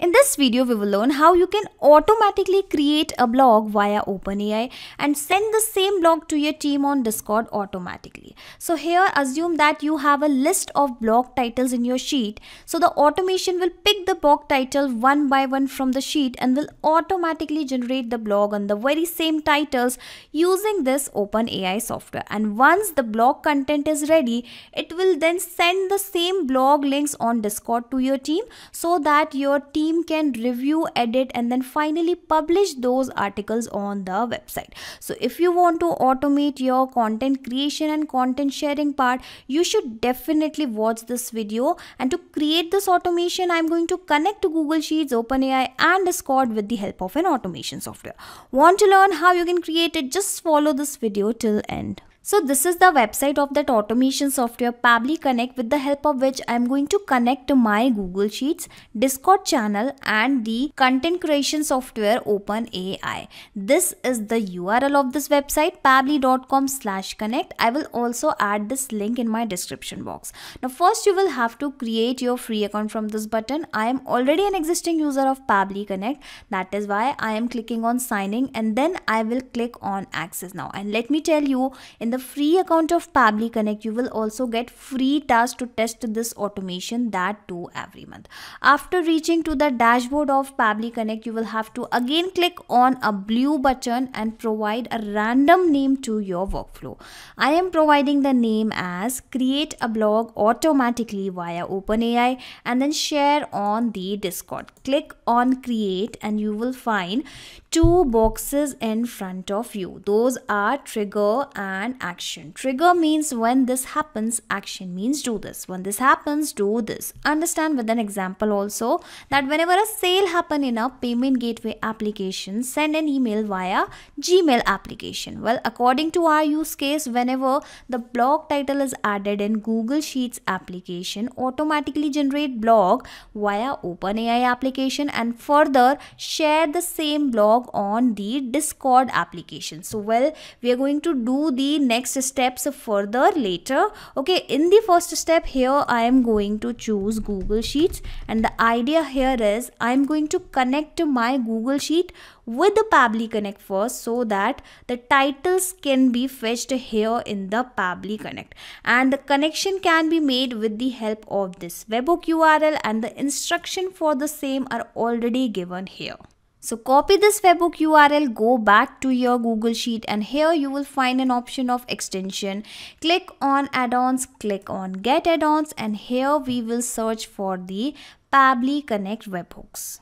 In this video, we will learn how you can automatically create a blog via OpenAI and send the same blog to your team on Discord automatically. So here, assume that you have a list of blog titles in your sheet. So the automation will pick the blog title one by one from the sheet and will automatically generate the blog on the very same titles using this OpenAI software. And once the blog content is ready, it will then send the same blog links on Discord to your team so that your team can review, edit, and then finally publish those articles on the website. So if you want to automate your content creation and content sharing part, you should definitely watch this video. And to create this automation, I'm going to connect to Google Sheets, OpenAI, and Discord with the help of an automation software. Want to learn how you can create it? Just follow this video till end. So this is the website of that automation software Pabbly Connect, with the help of which I am going to connect to my Google Sheets, Discord channel, and the content creation software OpenAI. This is the URL of this website, pabbly.com/connect. I will also add this link in my description box. Now first you will have to create your free account from this button. I am already an existing user of Pabbly Connect. That is why I am clicking on signing, and then I will click on access now. And let me tell you, in the free account of Pabbly Connect, you will also get free tasks to test this automation, that too every month. After reaching to the dashboard of Pabbly Connect, you will have to again click on a blue button and provide a random name to your workflow. I am providing the name as create a blog automatically via OpenAI and then share on the Discord. Click on create and you will find two boxes in front of you. Those are trigger and action. Trigger means when this happens, action means do this. When this happens, do this. Understand with an example also that whenever a sale happen in a payment gateway application, send an email via Gmail application. Well, according to our use case, whenever the blog title is added in Google Sheets application, automatically generate blog via OpenAI application and further share the same blog on the Discord application. So well, we are going to do the next steps further later. Okay, in the first step here, I am going to choose Google Sheets, and the idea here is I am going to connect to my Google Sheet with the Pabbly Connect first, so that the titles can be fetched here in the Pabbly Connect, and the connection can be made with the help of this webhook URL, and the instruction for the same are already given here. So copy this webhook URL, go back to your Google Sheet, and here you will find an option of extension. Click on add-ons, click on get add-ons, and here we will search for the Pabbly Connect webhooks.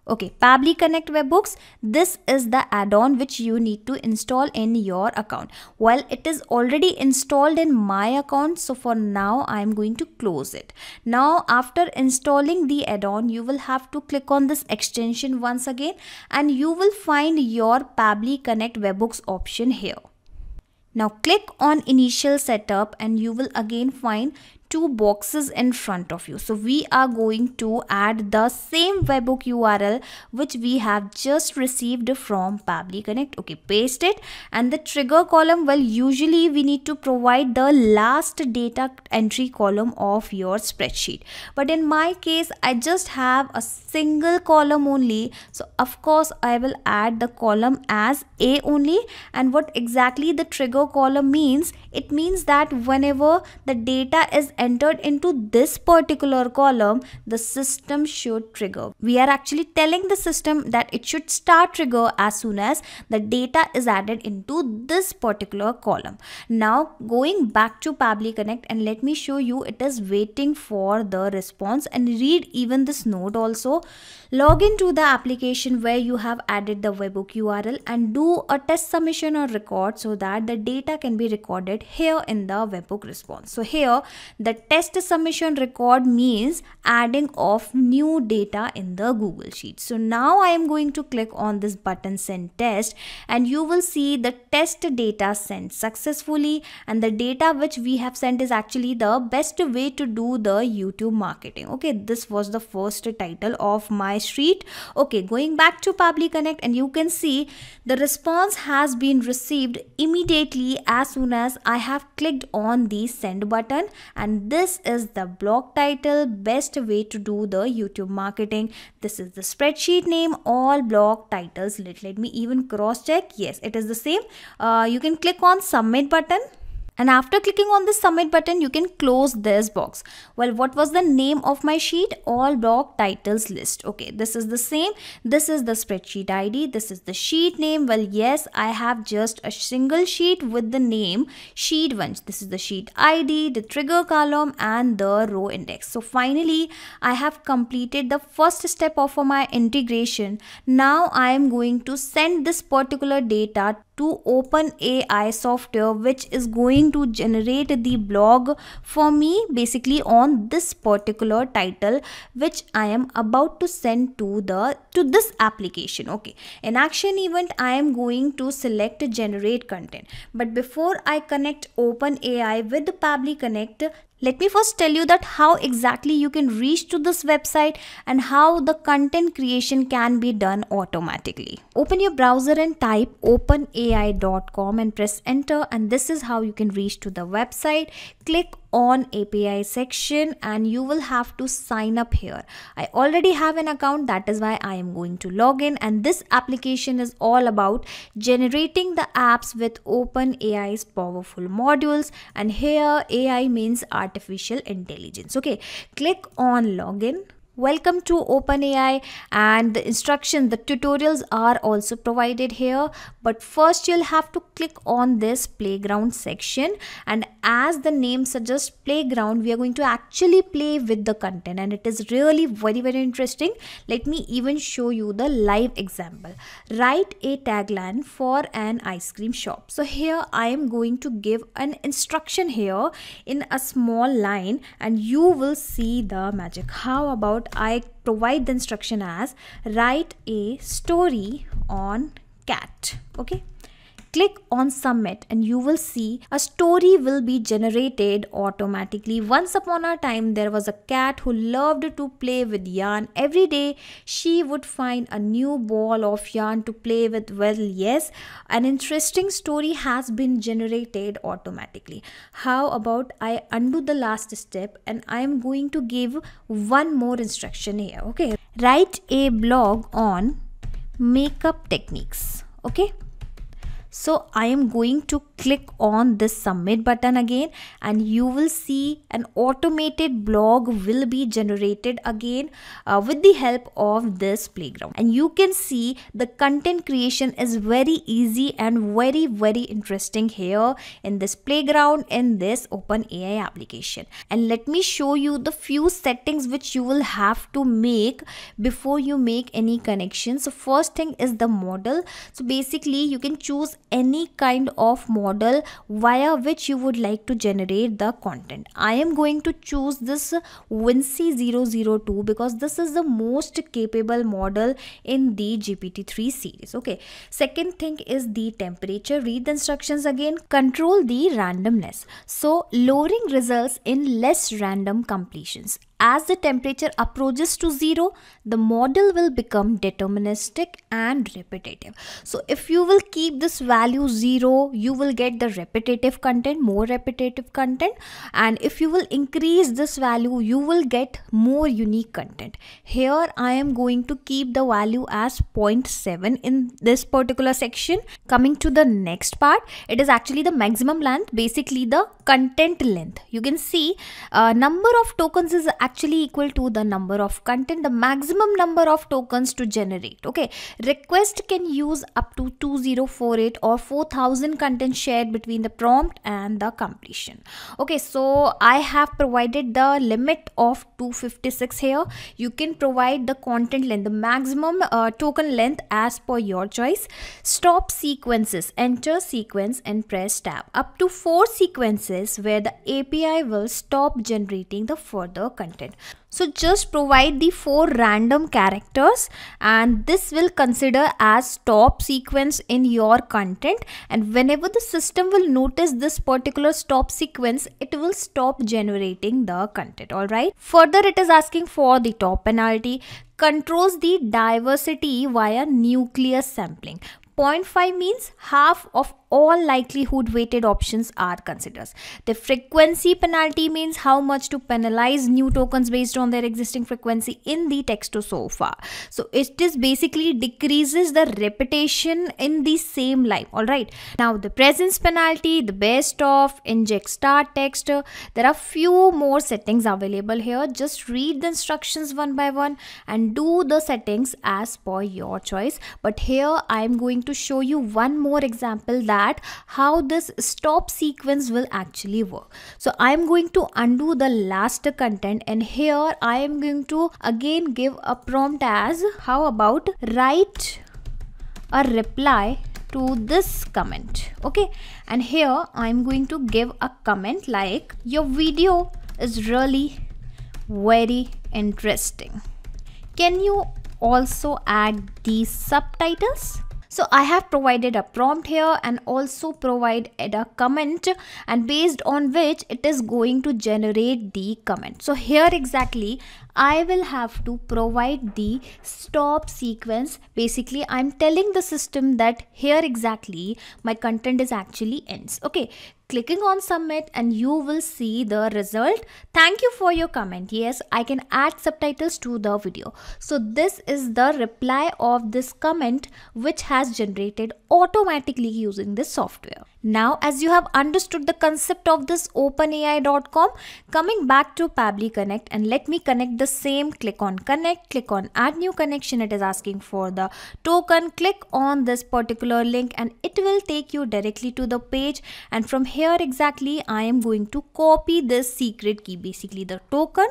Okay, Pabbly Connect webhooks, this is the add-on which you need to install in your account. Well, it is already installed in my account, so for now I am going to close it. Now after installing the add-on, you will have to click on this extension once again, and you will find your Pabbly Connect webhooks option here. Now click on initial setup and you will again find two boxes in front of you. So we are going to add the same webhook URL which we have just received from Pabbly Connect. Okay, paste it, and the trigger column, well, usually we need to provide the last data entry column of your spreadsheet, but in my case I just have a single column only, so of course I will add the column as A only. And what exactly the trigger column means, it means that whenever the data is entered into this particular column, the system should trigger. We are actually telling the system that it should start trigger as soon as the data is added into this particular column. Now going back to Pabbly Connect, and let me show you, it is waiting for the response. And read even this note also. Log into the application where you have added the webhook URL and do a test submission or record so that the data can be recorded here in the webhook response. So here the test submission record means adding of new data in the Google Sheet. So now I am going to click on this button send test, and you will see the test data sent successfully, and the data which we have sent is actually the best way to do the YouTube marketing. Okay, this was the first title of my sheet. Okay, going back to Pabbly Connect, and you can see the response has been received immediately as soon as I have clicked on the send button, and and this is the blog title, best way to do the YouTube marketing. This is the spreadsheet name, all blog titles lit. Let me even cross check. Yes, it is the same. You can click on submit button. And after clicking on the submit button, you can close this box. Well, what was the name of my sheet? All blog titles list. Okay, this is the same. This is the spreadsheet ID. This is the sheet name. Well, yes, I have just a single sheet with the name sheet 1. This is the sheet ID, the trigger column and the row index. So finally, I have completed the first step of my integration. Now I am going to send this particular data to OpenAI software, which is going to generate the blog for me basically on this particular title which I am about to send to this application. Okay, in action event I am going to select generate content, but before I connect OpenAI with the Pabbly Connect, let me first tell you that how exactly you can reach to this website and how the content creation can be done automatically. Open your browser and type openai.com and press enter, and this is how you can reach to the website. Click on API section and you will have to sign up here. I already have an account, that is why I am going to log in, and this application is all about generating the apps with OpenAI's powerful modules, and here AI means artificial intelligence. Okay, click on login. Welcome to OpenAI, and the instructions, the tutorials are also provided here, but first you'll have to click on this playground section, and as the name suggests, playground, we are going to actually play with the content, and it is really very interesting. Let me even show you the live example. Write a tagline for an ice cream shop. So here I am going to give an instruction here in a small line, and you will see the magic. How about I provide the instruction as write a story on cat. Okay, click on submit and you will see a story will be generated automatically. Once upon a time, there was a cat who loved to play with yarn. Every day she would find a new ball of yarn to play with. Well, yes, an interesting story has been generated automatically. How about I undo the last step and I am going to give one more instruction here. Okay, write a blog on makeup techniques. Okay, so I am going to click on this submit button again, and you will see an automated blog will be generated again with the help of this playground. And you can see the content creation is very easy and very interesting here in this playground in this OpenAI application. And let me show you the few settings which you will have to make before you make any connection. So first thing is the model. So basically you can choose any kind of model via which you would like to generate the content. I am going to choose this Vinci 002 because this is the most capable model in the GPT-3 series. Okay, second thing is the temperature. Read the instructions again. Control the randomness, so lowering results in less random completions. As the temperature approaches to 0, the model will become deterministic and repetitive. So if you will keep this value 0, you will get the repetitive content, more repetitive content. And if you will increase this value, you will get more unique content. Here I am going to keep the value as 0.7 in this particular section. Coming to the next part, it is actually the maximum length, basically the content length. You can see number of tokens is actually equal to the number of content, the maximum number of tokens to generate. Okay, request can use up to 2048 or 4000 content shared between the prompt and the completion. Okay, so I have provided the limit of 256 here. You can provide the content length, the maximum token length as per your choice. Stop sequences, enter sequence and press tab. Up to 4 sequences where the API will stop generating the further content. So just provide the 4 random characters and this will consider as stop sequence in your content, and whenever the system will notice this particular stop sequence, it will stop generating the content. Alright, further it is asking for the top penalty. Controls the diversity via nucleus sampling. 0.5 means half of all likelihood weighted options are considered. The frequency penalty means how much to penalize new tokens based on their existing frequency in the text to so far. So it is basically decreases the repetition in the same line. Alright. Now the presence penalty, the best of, inject start text. There are few more settings available here. Just read the instructions one by one and do the settings as per your choice. But here I am going to show you one more example that how this stop sequence will actually work. So I am going to undo the last content, and here I am going to again give a prompt as how about write a reply to this comment. Okay, and here I'm going to give a comment like your video is really very interesting. Can you also add these subtitles? So I have provided a prompt here and also provided a comment, and based on which it is going to generate the comment. So here exactly I will have to provide the stop sequence. Basically I'm telling the system that here exactly my content is actually ends. Okay, clicking on submit and you will see the result. Thank you for your comment. Yes, I can add subtitles to the video. So this is the reply of this comment which has generated automatically using this software. Now as you have understood the concept of this OpenAI.com, coming back to Pabbly Connect, and let me connect the same. Click on connect, click on add new connection. It is asking for the token. Click on this particular link and it will take you directly to the page, and from here exactly I am going to copy this secret key, basically the token,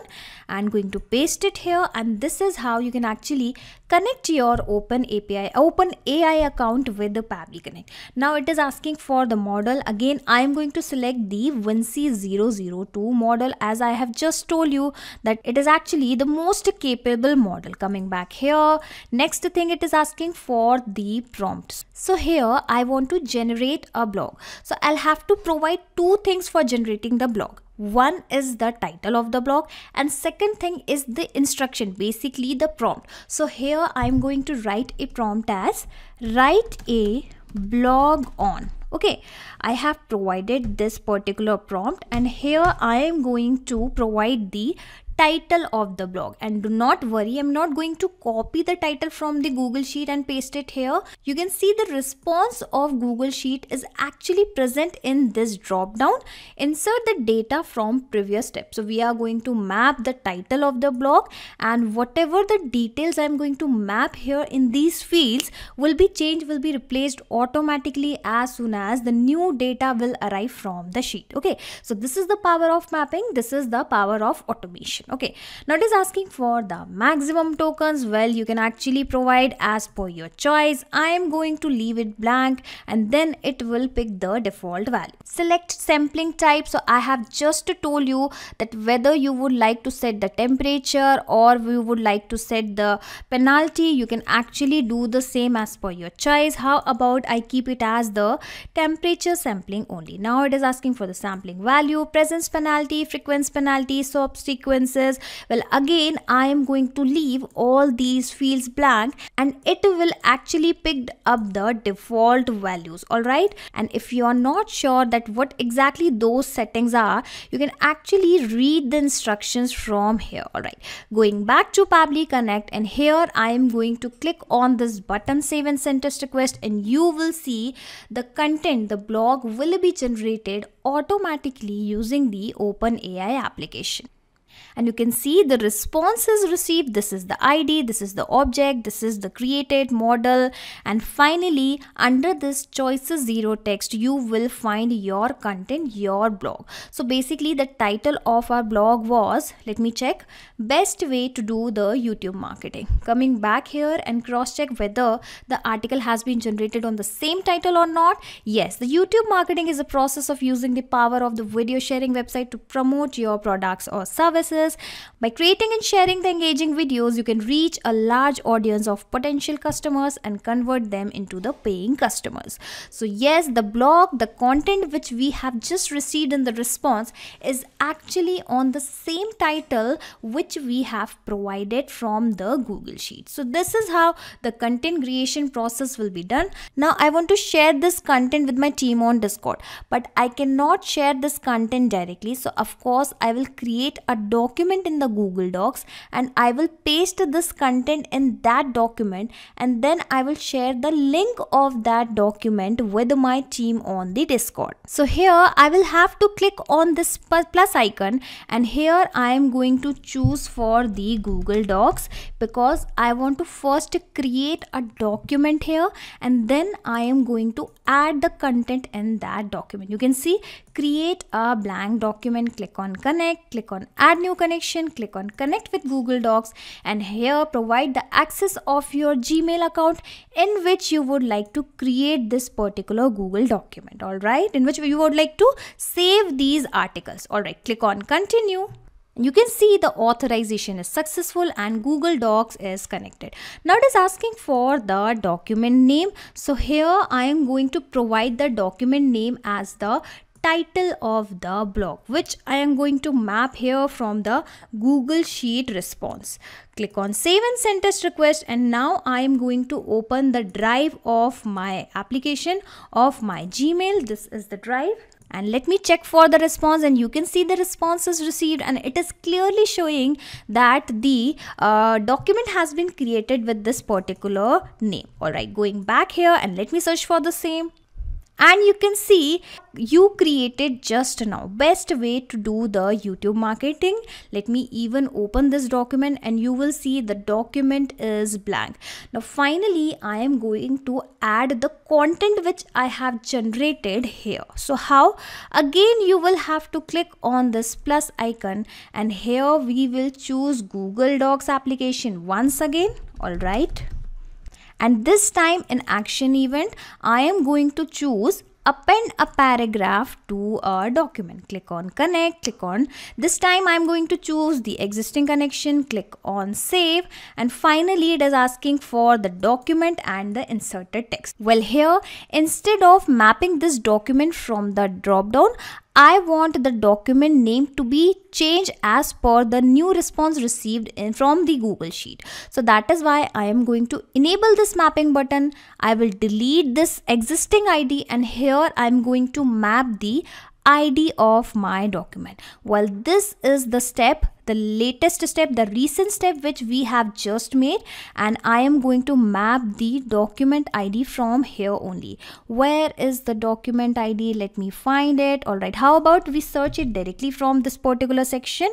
and going to paste it here, and this is how you can actually connect your OpenAI account with the Pabbly Connect. Now it is asking for the model. Again I am going to select the Vinci 002 model, as I have just told you that it is actually the most capable model. Coming back here, next thing it is asking for the prompts. So here I want to generate a blog. So I'll have to provide two things for generating the blog. One is the title of the blog and second thing is the instruction, basically the prompt. So here I'm going to write a prompt as write a blog on. Okay, I have provided this particular prompt, and here I am going to provide the title of the blog. And do not worry, I'm not going to copy the title from the Google Sheet and paste it here. You can see the response of Google Sheet is actually present in this drop down. Insert the data from previous step. So we are going to map the title of the blog, and whatever the details I'm going to map here in these fields will be changed, will be replaced automatically as soon as the new data will arrive from the sheet. Okay, so this is the power of mapping. This is the power of automation. Okay, now it is asking for the maximum tokens. Well, you can actually provide as per your choice. I am going to leave it blank and then it will pick the default value. Select sampling type. So I have just told you that whether you would like to set the temperature or you would like to set the penalty, you can actually do the same as per your choice. How about I keep it as the temperature sampling only. Now it is asking for the sampling value, presence penalty, frequency penalty, stop sequences. Well, again I am going to leave all these fields blank and it will actually pick up the default values. Alright, and if you are not sure that what exactly those settings are, you can actually read the instructions from here. Alright, going back to Pabbly Connect, and here I am going to click on this button save and send test request, and you will see the content, the blog will be generated automatically using the OpenAI application. And you can see the responses received. This is the ID, this is the object, this is the created model, and finally under this choices 0 text you will find your content, your blog. So basically the title of our blog was, let me check, best way to do the YouTube marketing. Coming back here and cross check whether the article has been generated on the same title or not. Yes, the YouTube marketing is a process of using the power of the video sharing website to promote your products or services. processes. By creating and sharing the engaging videos, you can reach a large audience of potential customers and convert them into the paying customers. So yes, the blog, the content which we have just received in the response is actually on the same title which we have provided from the Google Sheet. So this is how the content creation process will be done. Now I want to share this content with my team on Discord, but I cannot share this content directly. So of course I will create a document in the Google Docs and I will paste this content in that document, and then I will share the link of that document with my team on the Discord. So here I will have to click on this plus icon, and here I am going to choose for the Google Docs because I want to first create a document here, and then I am going to add the content in that document. You can see create a blank document, click on connect, click on add new connection, click on connect with Google Docs, and here provide the access of your Gmail account in which you would like to create this particular Google document, alright, in which you would like to save these articles. Alright, click on continue. You can see the authorization is successful and Google Docs is connected. Now it is asking for the document name. So here I am going to provide the document name as the title of the blog, which I am going to map here from the Google Sheet response. Click on save and send test request, and now I am going to open the drive of my application of my Gmail. This is the drive. And let me check for the response, and you can see the response is received, and it is clearly showing that the document has been created with this particular name. Alright, going back here and let me search for the same. And you can see you created just now. Best way to do the YouTube marketing. Let me even open this document and you will see the document is blank. Now finally I am going to add the content which I have generated here. So how? Again you will have to click on this plus icon, and here we will choose Google Docs application once again. Alright. And this time in action event, I am going to choose append a paragraph to a document. Click on connect, click on, this time I am going to choose the existing connection, click on save, and finally it is asking for the document and the inserted text. Well, here instead of mapping this document from the drop down, I want the document name to be changed as per the new response received from the Google Sheet. So that is why I am going to enable this mapping button. I will delete this existing ID, and here I am going to map the ID of my document. Well, this is the step, the latest step, the recent step which we have just made, and I am going to map the document ID from here only. Where is the document ID? Let me find it. Alright, how about we search it directly from this particular section?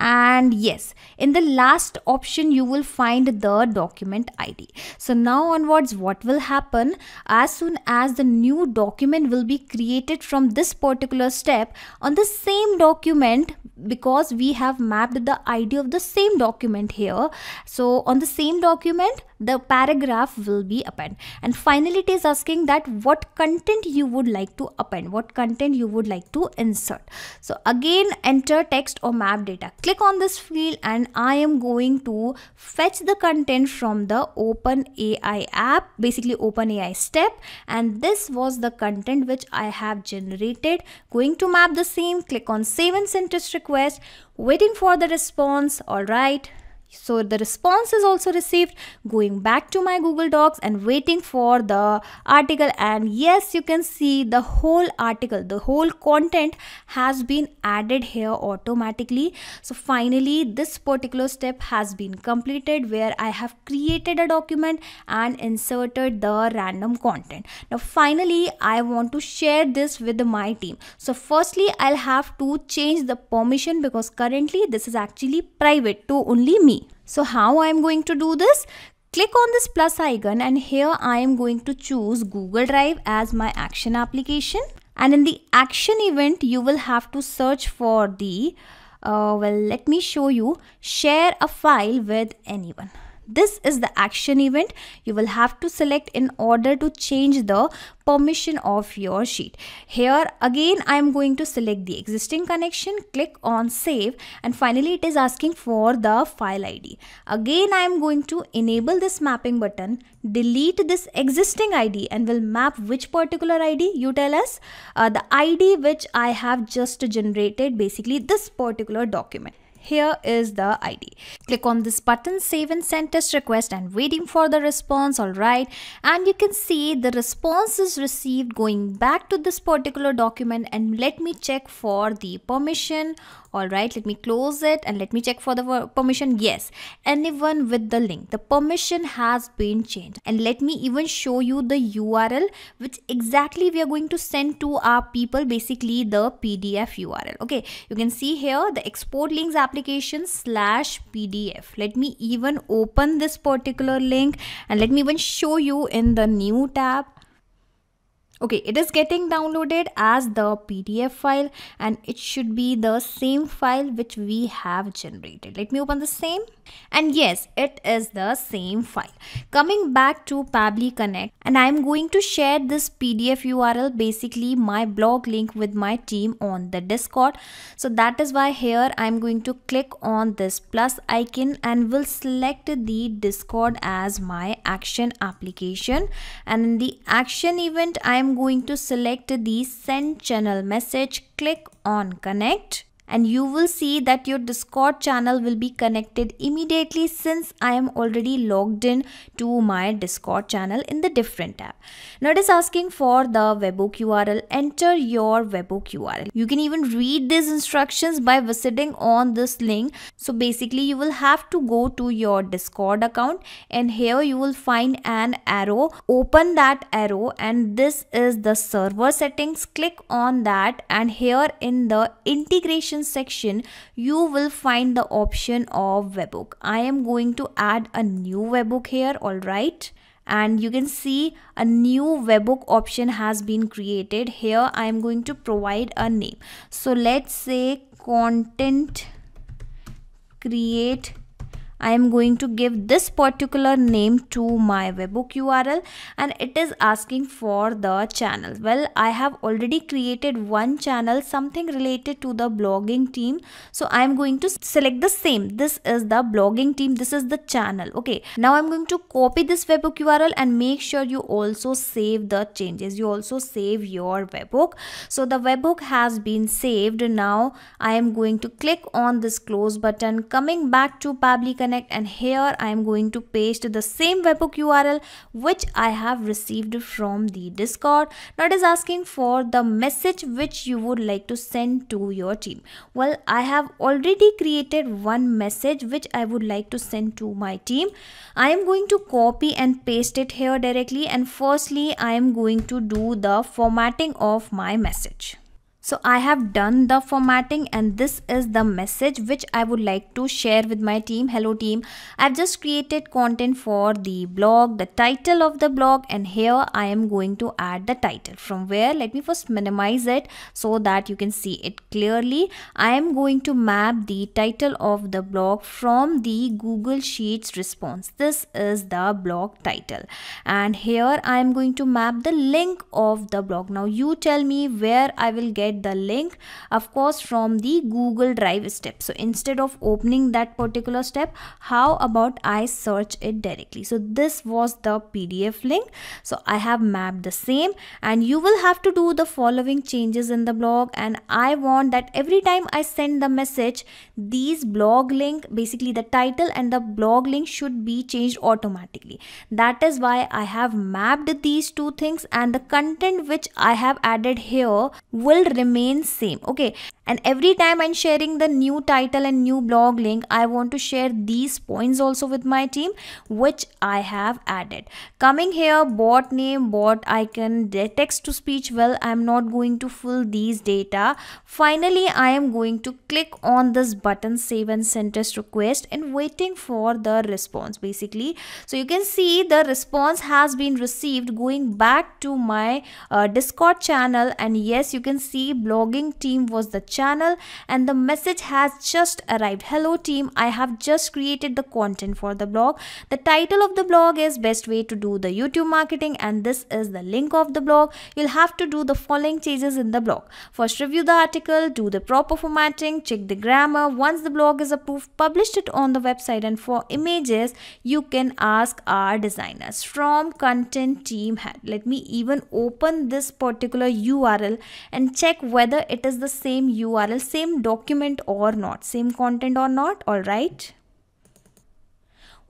And yes, in the last option you will find the document ID. So now onwards what will happen, as soon as the new document will be created from this particular step on the same document, because we have mapped the ID of the same document here, so on the same document the paragraph will be appended. And finally it is asking that what content you would like to append, what content you would like to insert. So again enter text or map data. Click on this field and I am going to fetch the content from the OpenAI app, basically OpenAI step, and this was the content which I have generated. Going to map the same, click on save and send test request, waiting for the response. Alright, so the response is also received. Going back to my Google Docs and waiting for the article, and yes, you can see the whole article, the whole content has been added here automatically. So finally this particular step has been completed, where I have created a document and inserted the random content. Now finally I want to share this with my team. So firstly I'll have to change the permission, because currently this is actually private to only me. So how I am going to do this? Click on this plus icon, and here I am going to choose Google Drive as my action application. And in the action event, you will have to search for the, well, let me show you, share a file with anyone. this is the action event you will have to select in order to change the permission of your sheet. Here again I am going to select the existing connection, click on save, and finally it is asking for the file ID. Again I am going to enable this mapping button, delete this existing ID, and will map which particular ID. You tell us. The ID which I have just generated, basically this particular document. Here is the ID. Click on this button, save and send test request, and waiting for the response. Alright, and you can see the response is received going back to this particular document, and let me check for the permission. Alright, let me close it and let me check for the permission. Yes, anyone with the link, the permission has been changed. And let me even show you the URL which exactly we are going to send to our people, basically the PDF URL. Okay, you can see here the export links application /PDF. Let me even open this particular link and let me even show you in the new tab. Okay, it is getting downloaded as the PDF file, and it should be the same file which we have generated. Let me open the same, and yes, it is the same file. Coming back to Pabbly Connect, and I am going to share this PDF URL, basically my blog link, with my team on the Discord. So that is why here I am going to click on this plus icon and will select the Discord as my action application, and in the action event I am going to select the send channel message, click on connect, and you will see that your Discord channel will be connected immediately since I am already logged in to my Discord channel in the different tab. Now it is asking for the webhook URL. Enter your webhook URL. You can even read these instructions by visiting on this link. So basically you will have to go to your Discord account, and here you will find an arrow. Open that arrow, and this is the server settings. Click on that, and here in the integration section you will find the option of webhook. I am going to add a new webhook here. Alright, and you can see a new webhook option has been created. Here I am going to provide a name. So let's say content create. I am going to give this particular name to my webhook URL, and it is asking for the channel. Well, I have already created one channel, something related to the blogging team. So I am going to select the same. This is the blogging team. This is the channel. Okay. Now I'm going to copy this webhook URL and make sure you also save the changes. You also save your webhook. So the webhook has been saved. Now I am going to click on this close button, coming back to Pabbly Connect, and here I am going to paste the same webhook URL which I have received from the Discord. Now it is asking for the message which you would like to send to your team. Well, I have already created one message which I would like to send to my team. I am going to copy and paste it here directly, and firstly I am going to do the formatting of my message. So I have done the formatting, and this is the message which I would like to share with my team. Hello team, I've just created content for the blog, the title of the blog, and here I am going to add the title. From where? Let me first minimize it so that you can see it clearly. I am going to map the title of the blog from the Google Sheets response. This is the blog title, and here I am going to map the link of the blog. Now you tell me where I will get the link. Of course, from the Google Drive step. So instead of opening that particular step, how about I search it directly? So this was the PDF link. So I have mapped the same, and you will have to do the following changes in the blog. And I want that every time I send the message, these blog link, basically the title and the blog link, should be changed automatically. That is why I have mapped these two things, and the content which I have added here will remain same. Okay, and every time I'm sharing the new title and new blog link, I want to share these points also with my team which I have added. Coming here, bot name, bot icon, text to speech. Well, I'm not going to fill these data. Finally, I am going to click on this button, save and send test request, and waiting for the response basically. So you can see the response has been received going back to my Discord channel, and yes, you can see blogging team was the channel, and the message has just arrived. Hello team, I have just created the content for the blog. The title of the blog is Best Way to Do the YouTube Marketing, and this is the link of the blog. You'll have to do the following changes in the blog. First, review the article, do the proper formatting, check the grammar. Once the blog is approved, publish it on the website. And for images, you can ask our designers. From content team head, let me even open this particular URL and check whether it is the same URL, same document or not, same content or not. All right.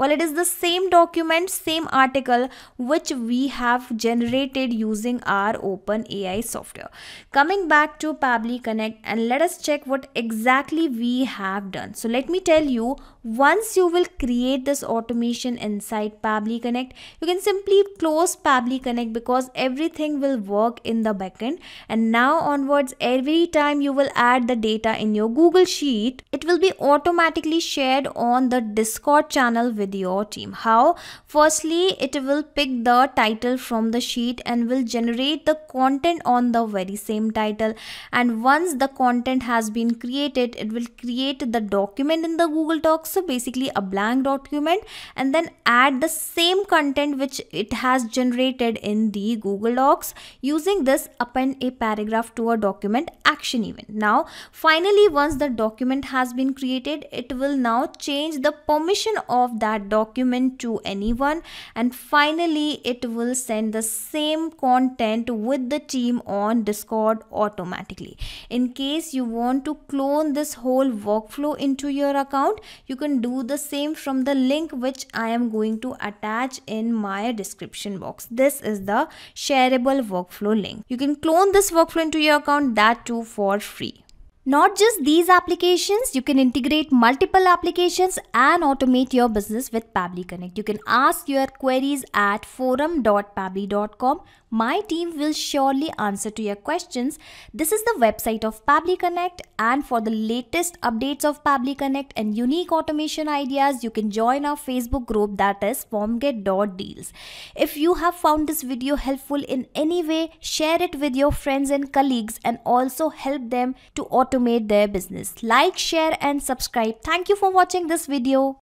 Well, it is the same document, same article which we have generated using our OpenAI software. Coming back to Pabbly Connect, and let us check what exactly we have done. So let me tell you, once you will create this automation inside Pabbly Connect, you can simply close Pabbly Connect because everything will work in the backend. And now onwards, every time you will add the data in your Google Sheet, it will be automatically shared on the Discord channel with your team. How? Firstly, it will pick the title from the sheet and will generate the content on the very same title. And once the content has been created, it will create the document in the Google Docs. So basically a blank document, and then add the same content which it has generated in the Google Docs. Using this, append a paragraph to a document action event. Now finally, once the document has been created, it will now change the permission of that document to anyone, and finally it will send the same content with the team on Discord automatically. In case you want to clone this whole workflow into your account, you can do the same from the link which I am going to attach in my description box. This is the shareable workflow link. You can clone this workflow into your account, that too for free. Not just these applications, you can integrate multiple applications and automate your business with Pabbly Connect. You can ask your queries at forum.pabbly.com. My team will surely answer to your questions. This is the website of Pabbly Connect, and for the latest updates of Pabbly Connect and unique automation ideas, you can join our Facebook group, that is formget.deals. If you have found this video helpful in any way, share it with your friends and colleagues and also help them to automate their business. Like, share and subscribe. Thank you for watching this video.